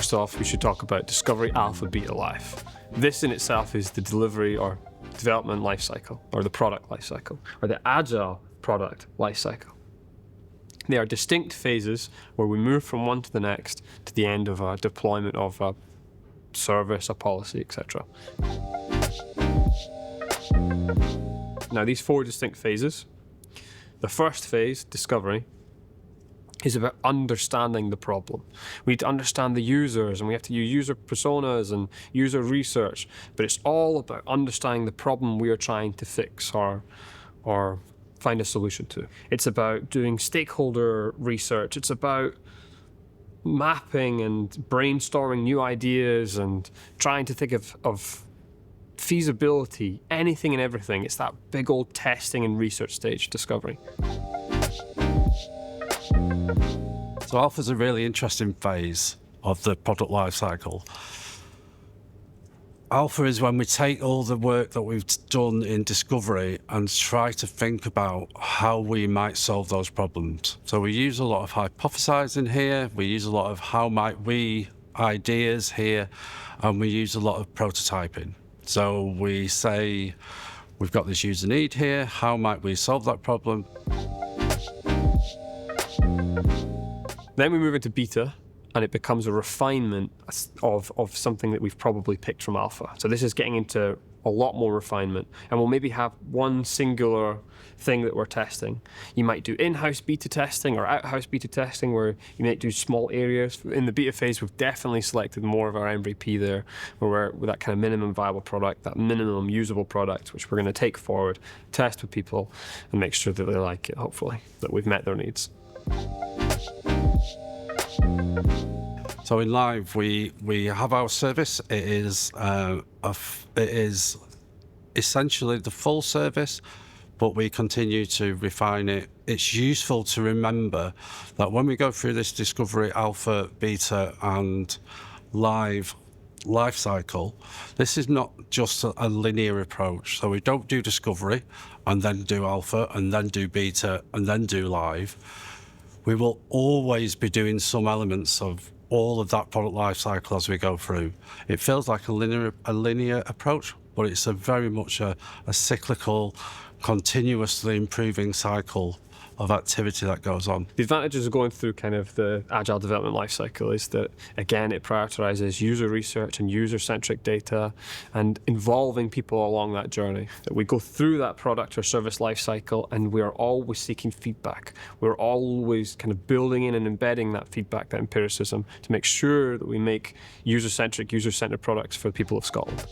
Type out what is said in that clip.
First off, we should talk about discovery, alpha, beta, life. This in itself is the delivery or development life cycle, or the product life cycle, or the agile product life cycle. They are distinct phases where we move from one to the next to the end of a deployment of a service, a policy, etc. Now, these four distinct phases, the first phase, discovery, is about understanding the problem. We need to understand the users, and we have to use user personas and user research, but it's all about understanding the problem we are trying to fix or find a solution to. It's about doing stakeholder research. It's about mapping and brainstorming new ideas and trying to think of feasibility, anything and everything. It's that big old testing and research stage discovery. So alpha is a really interesting phase of the product lifecycle. Alpha is when we take all the work that we've done in discovery and try to think about how we might solve those problems. So we use a lot of hypothesizing here, we use a lot of how might we ideas here, and we use a lot of prototyping. So we say, we've got this user need here, how might we solve that problem? Then we move into beta, and it becomes a refinement of something that we've probably picked from alpha. So this is getting into a lot more refinement, and we'll maybe have one singular thing that we're testing. You might do in-house beta testing or out-house beta testing, where you might do small areas. In the beta phase, we've definitely selected more of our MVP there, where we're with that kind of minimum viable product, that minimum usable product, which we're going to take forward, test with people, and make sure that they like it, hopefully, that we've met their needs. So in live, we have our service. It is essentially the full service, but we continue to refine it. It's useful to remember that when we go through this discovery, alpha, beta, and live life cycle, this is not just a linear approach. So we don't do discovery and then do alpha and then do beta and then do live. We will always be doing some elements of all of that product life cycle as we go through. It feels like a linear approach, but it's very much a cyclical, continuously improving cycle of activity that goes on. The advantages of going through kind of the agile development lifecycle is that, again, it prioritizes user research and user-centric data and involving people along that journey. That we go through that product or service lifecycle, and we are always seeking feedback. We're always kind of building in and embedding that feedback, that empiricism, to make sure that we make user-centric, user-centered products for the people of Scotland.